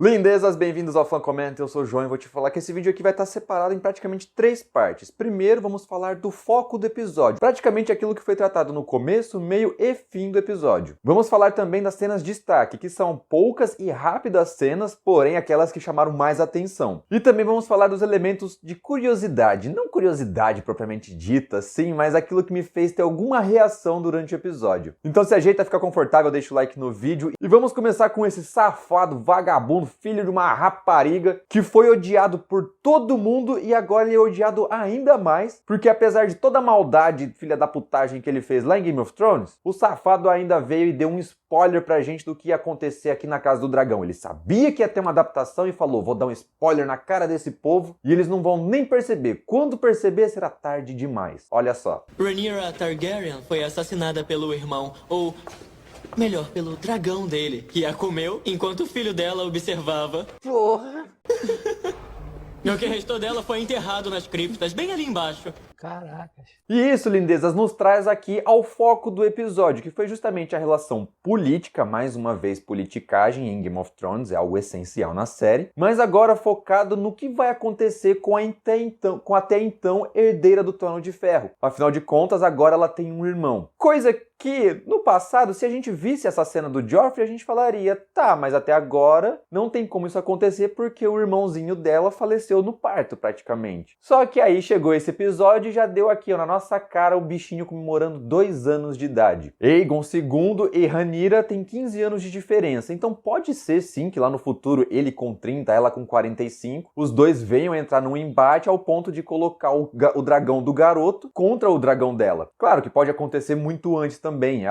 Lindezas, bem-vindos ao Fan Comment, eu sou o João e vou te falar que esse vídeo aqui vai estar separado em praticamente 3 partes. Primeiro, vamos falar do foco do episódio, praticamente aquilo que foi tratado no começo, meio e fim do episódio. Vamos falar também das cenas de destaque, que são poucas e rápidas cenas, porém aquelas que chamaram mais atenção. E também vamos falar dos elementos de curiosidade, não curiosidade propriamente dita, sim, mas aquilo que me fez ter alguma reação durante o episódio. Então se ajeita, fica confortável, deixa o like no vídeo e vamos começar com esse safado, vagabundo, filho de uma rapariga que foi odiado por todo mundo e agora ele é odiado ainda mais, porque apesar de toda a maldade, filha da putagem que ele fez lá em Game of Thrones, o safado ainda veio e deu um spoiler pra gente do que ia acontecer aqui na Casa do Dragão. Ele sabia que ia ter uma adaptação e falou, vou dar um spoiler na cara desse povo e eles não vão nem perceber. Quando perceber, será tarde demais. Olha só. Rhaenyra Targaryen foi assassinada pelo irmão, ou melhor, pelo dragão dele, que a comeu enquanto o filho dela observava. Porra! E o que restou dela foi enterrado nas criptas, bem ali embaixo. Caracas. E isso, lindezas, nos traz aqui ao foco do episódio, que foi justamente a relação política, mais uma vez politicagem em Game of Thrones, é algo essencial na série, mas agora focado no que vai acontecer com a até então herdeira do Trono de Ferro. Afinal de contas, agora ela tem um irmão. Coisa que, no passado, se a gente visse essa cena do Joffrey, a gente falaria, tá, mas até agora não tem como isso acontecer porque o irmãozinho dela faleceu no parto, praticamente. Só que aí chegou esse episódio e já deu aqui, ó, na nossa cara, o bichinho comemorando 2 anos de idade. Aegon II e Rhaenyra têm 15 anos de diferença, então pode ser sim que lá no futuro, ele com 30, ela com 45, os dois venham entrar num embate ao ponto de colocar o dragão do garoto contra o dragão dela. Claro que pode acontecer muito antes também,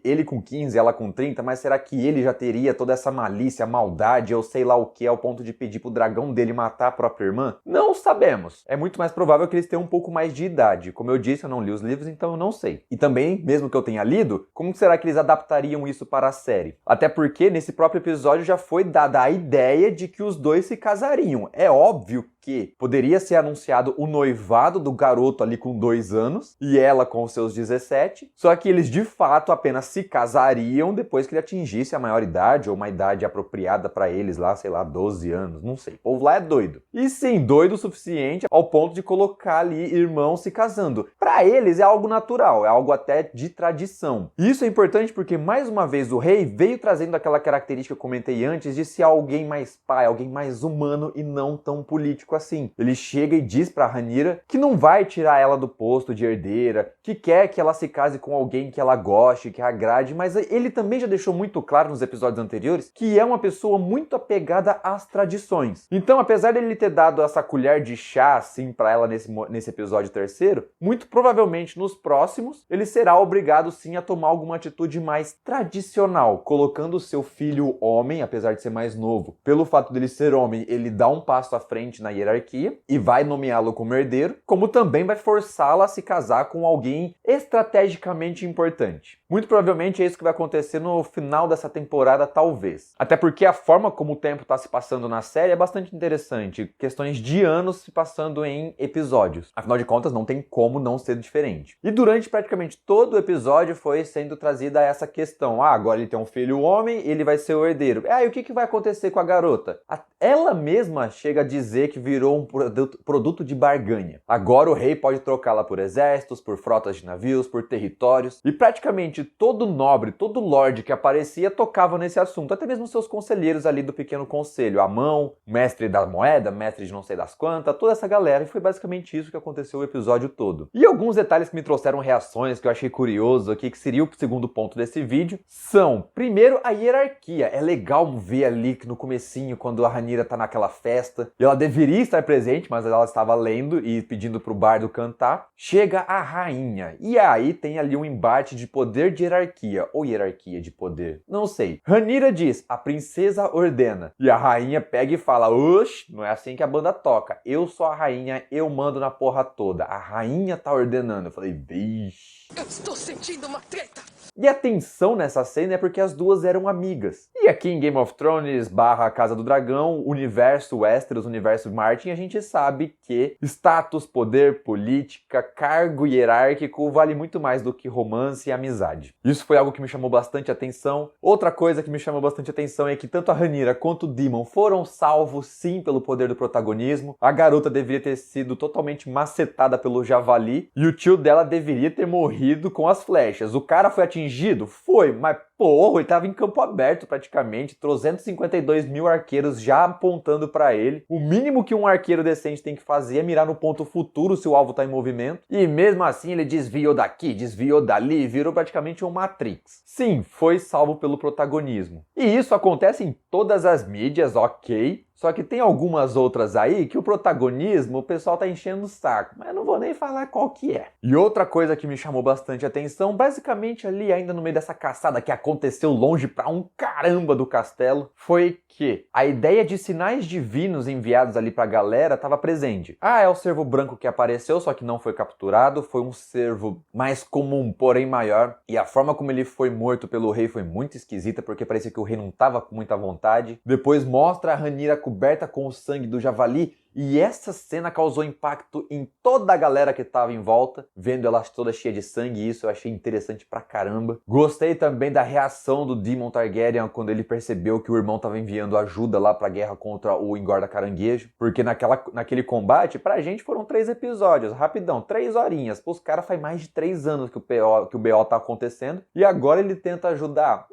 ele com 15, ela com 30, mas será que ele já teria toda essa malícia, maldade, ou sei lá o que, ao ponto de pedir pro dragão dele matar a própria irmã? Não sabemos. É muito mais provável que eles tenham um pouco mais de idade. Como eu disse, eu não li os livros, então eu não sei. E também, mesmo que eu tenha lido, como será que eles adaptariam isso para a série? Até porque nesse próprio episódio já foi dada a ideia de que os dois se casariam. É óbvio que poderia ser anunciado o noivado do garoto ali com 2 anos e ela com os seus 17, só que eles de fato apenas se casariam depois que ele atingisse a maioridade ou uma idade apropriada para eles lá, sei lá, 12 anos, não sei. O povo lá é doido. E sim, doido o suficiente ao ponto de colocar ali irmãos se casando. Para eles é algo natural, é algo até de tradição. E isso é importante porque, mais uma vez, o rei veio trazendo aquela característica que eu comentei antes de ser alguém mais pai, alguém mais humano e não tão político assim. Ele chega e diz pra Rhaenyra que não vai tirar ela do posto de herdeira, que quer que ela se case com alguém que ela goste, que agrade, mas ele também já deixou muito claro nos episódios anteriores que é uma pessoa muito apegada às tradições. Então, apesar dele ter dado essa colher de chá assim pra ela nesse episódio terceiro, muito provavelmente nos próximos ele será obrigado sim a tomar alguma atitude mais tradicional, colocando o seu filho homem, apesar de ser mais novo. Pelo fato dele ser homem, ele dá um passo à frente na hierarquia e vai nomeá-lo como herdeiro, como também vai forçá-la a se casar com alguém estrategicamente importante. Muito provavelmente é isso que vai acontecer no final dessa temporada, talvez. Até porque a forma como o tempo está se passando na série é bastante interessante. Questões de anos se passando em episódios. Afinal de contas, não tem como não ser diferente. E durante praticamente todo o episódio foi sendo trazida essa questão. Ah, agora ele tem um filho homem, ele vai ser o herdeiro. Ah, e o que vai acontecer com a garota? Ela mesma chega a dizer que virou um produto de barganha. Agora o rei pode trocá-la por exércitos, por frotas de navios, por territórios. E praticamente todo nobre, todo lorde que aparecia tocava nesse assunto. Até mesmo seus conselheiros ali do pequeno conselho. A mão, mestre da moeda, mestre de não sei das quantas, toda essa galera. E foi basicamente isso que aconteceu o episódio todo. E alguns detalhes que me trouxeram reações, que eu achei curioso aqui, que seria o segundo ponto desse vídeo, são, primeiro, a hierarquia. É legal ver ali que no comecinho, quando a Rhaenyra tá naquela festa, e ela deveria estar presente, mas ela estava lendo e pedindo pro bardo cantar, chega a rainha. E aí tem ali um embate de poder de hierarquia, ou hierarquia de poder, não sei. Rhaenyra diz, a princesa ordena. E a rainha pega e fala, oxe, não é assim que a banda toca. Eu sou a rainha, eu mando na porra toda. A rainha tá ordenando. Eu falei, vixe. Eu estou sentindo uma treta. E a tensão nessa cena é porque as duas eram amigas. E aqui em Game of Thrones / Casa do Dragão, universo Westeros, universo Martin, a gente sabe que status, poder, política, cargo hierárquico vale muito mais do que romance e amizade. Isso foi algo que me chamou bastante atenção. Outra coisa que me chamou bastante atenção é que tanto a Rhaenyra quanto o Daemon foram salvos sim pelo poder do protagonismo. A garota deveria ter sido totalmente macetada pelo javali e o tio dela deveria ter morrido com as flechas. O cara foi atingido? Foi, mas porra, ele tava em campo aberto praticamente, 352 mil arqueiros já apontando pra ele. O mínimo que um arqueiro decente tem que fazer é mirar no ponto futuro se o alvo tá em movimento. E mesmo assim ele desviou daqui, desviou dali, virou praticamente um Matrix. Sim, foi salvo pelo protagonismo. E isso acontece em todas as mídias, ok? Só que tem algumas outras aí que o protagonismo o pessoal tá enchendo o saco, mas eu não vou nem falar qual que é. E outra coisa que me chamou bastante atenção, basicamente ali ainda no meio dessa caçada que aconteceu longe pra um caramba do castelo, foi que a ideia de sinais divinos enviados ali pra galera estava presente. Ah, é o cervo branco que apareceu, só que não foi capturado, foi um cervo mais comum, porém maior, e a forma como ele foi morto pelo rei foi muito esquisita, porque parecia que o rei não tava com muita vontade. Depois mostra a Rhaenyra coberta com o sangue do javali, e essa cena causou impacto em toda a galera que estava em volta, vendo ela toda cheia de sangue, e isso eu achei interessante pra caramba. Gostei também da reação do Daemon Targaryen quando ele percebeu que o irmão estava enviando ajuda lá pra guerra contra o engorda caranguejo, porque naquele combate, pra gente foram 3 episódios, rapidão, 3 horinhas. Os caras faz mais de 3 anos que o BO tá acontecendo, e agora ele tenta ajudar.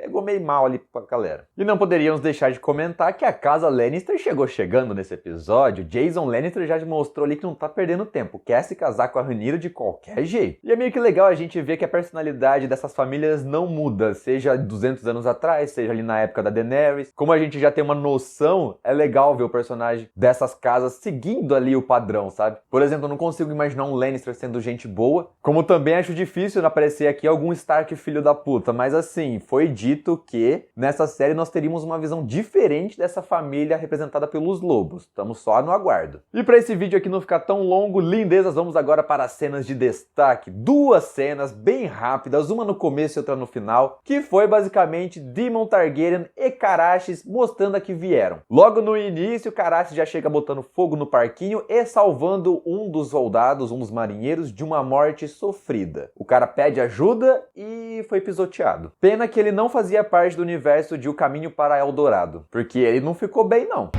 Pegou meio mal ali pra galera. E não poderíamos deixar de comentar que a casa Lannister chegou chegando nesse episódio. Jason Lannister já mostrou ali que não tá perdendo tempo, quer se casar com a Rhaenyra de qualquer jeito. E é meio que legal a gente ver que a personalidade dessas famílias não muda, seja 200 anos atrás, seja ali na época da Daenerys. Como a gente já tem uma noção, é legal ver o personagem dessas casas seguindo ali o padrão, sabe? Por exemplo, eu não consigo imaginar um Lannister sendo gente boa, como também acho difícil aparecer aqui algum Stark filho da puta, mas assim, foi dito que nessa série nós teríamos uma visão diferente dessa família representada pelos lobos. Estamos só no aguardo. E para esse vídeo aqui não ficar tão longo, lindezas, vamos agora para as cenas de destaque. 2 cenas bem rápidas, uma no começo e outra no final, que foi basicamente Daemon Targaryen e Caraxes mostrando a que vieram. Logo no início, Caraxes já chega botando fogo no parquinho e salvando um dos soldados, um dos marinheiros, de uma morte sofrida. O cara pede ajuda e foi pisoteado. Pena que ele não fazia parte do universo de O Caminho para Eldorado, porque ele não ficou bem não.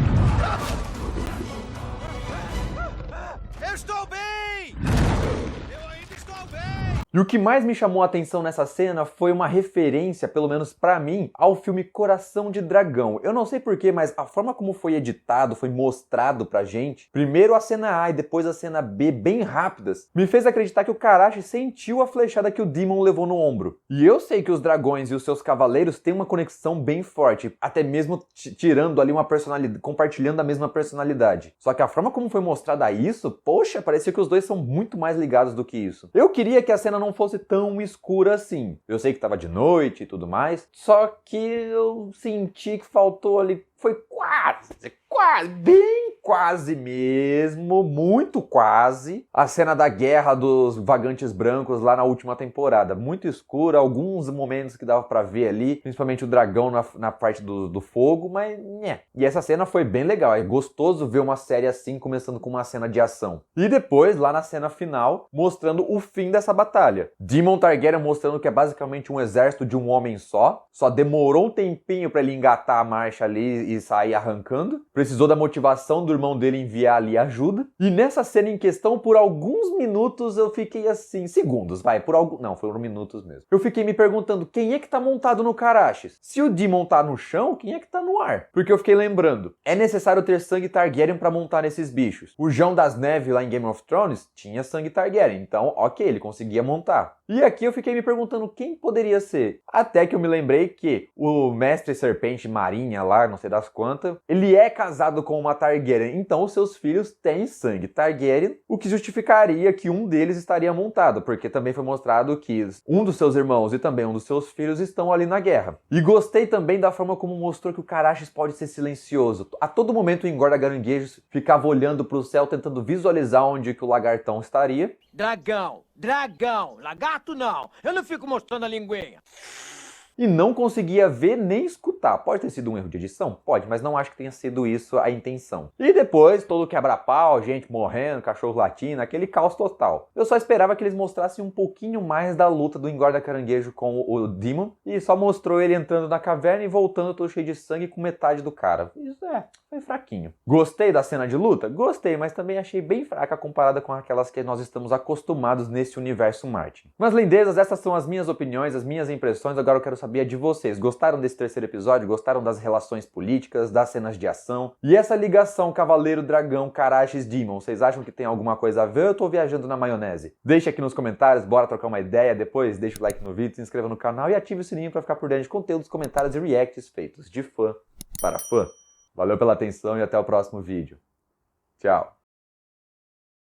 Eu estou bem! Eu ainda estou bem! E o que mais me chamou a atenção nessa cena foi uma referência, pelo menos pra mim, ao filme Coração de Dragão. Eu não sei porquê, mas a forma como foi editado, foi mostrado pra gente, primeiro a cena A e depois a cena B, bem rápidas, me fez acreditar que o Caraxes sentiu a flechada que o Daemon levou no ombro. E eu sei que os dragões e os seus cavaleiros têm uma conexão bem forte, até mesmo tirando ali uma personalidade, compartilhando a mesma personalidade. Só que a forma como foi mostrada isso, poxa, parecia que os dois são muito mais ligados do que isso. Eu queria que a cena não fosse tão escura assim. Eu sei que tava de noite e tudo mais, só que eu senti que faltou ali, foi quase, bem quase mesmo, muito quase, a cena da guerra dos vagantes brancos lá na última temporada. Muito escura, alguns momentos que dava pra ver ali, principalmente o dragão na parte do fogo, mas né. E essa cena foi bem legal, é gostoso ver uma série assim, começando com uma cena de ação. E depois, lá na cena final, mostrando o fim dessa batalha. Daemon Targaryen mostrando que é basicamente um exército de um homem só demorou um tempinho pra ele engatar a marcha ali e sair arrancando. Precisou da motivação do irmão dele enviar ali ajuda. E nessa cena em questão, por alguns minutos eu fiquei assim, segundos, não, foram minutos mesmo. Eu fiquei me perguntando, quem é que tá montado no Caraxes? Se o Daemon tá no chão, quem é que tá no ar? Porque eu fiquei lembrando, é necessário ter sangue Targaryen pra montar nesses bichos. O João das Neves lá em Game of Thrones tinha sangue Targaryen, então ok, ele conseguia montar. E aqui eu fiquei me perguntando quem poderia ser. Até que eu me lembrei que o mestre serpente marinha lá, não sei das quantas, ele é casado com uma Targaryen, então os seus filhos têm sangue Targaryen, o que justificaria que um deles estaria montado, porque também foi mostrado que um dos seus irmãos e também um dos seus filhos estão ali na guerra. E gostei também da forma como mostrou que o Caraxes pode ser silencioso. A todo momento o engorda caranguejos ficava olhando para o céu, tentando visualizar onde que o lagartão estaria. Dragão, Dragão. Lagarto não. Eu não fico mostrando a linguinha. E não conseguia ver nem escutar. Pode ter sido um erro de edição? Pode, mas não acho que tenha sido isso a intenção. E depois, todo quebra-pau, gente morrendo, cachorro latindo, aquele caos total. Eu só esperava que eles mostrassem um pouquinho mais da luta do engorda caranguejo com o Demon, e só mostrou ele entrando na caverna e voltando todo cheio de sangue com metade do cara. Isso foi fraquinho. Gostei da cena de luta? Gostei, mas também achei bem fraca comparada com aquelas que nós estamos acostumados nesse universo Martin. Mas lindezas, essas são as minhas opiniões, as minhas impressões. Agora eu quero saber de vocês. Gostaram desse terceiro episódio? Gostaram das relações políticas, das cenas de ação? E essa ligação Cavaleiro-Dragão, Carachis-Demon, vocês acham que tem alguma coisa a ver ou eu tô viajando na maionese? Deixe aqui nos comentários, bora trocar uma ideia. Depois deixa o like no vídeo, se inscreva no canal e ative o sininho para ficar por dentro de conteúdos, comentários e reacts feitos de fã para fã. Valeu pela atenção e até o próximo vídeo. Tchau!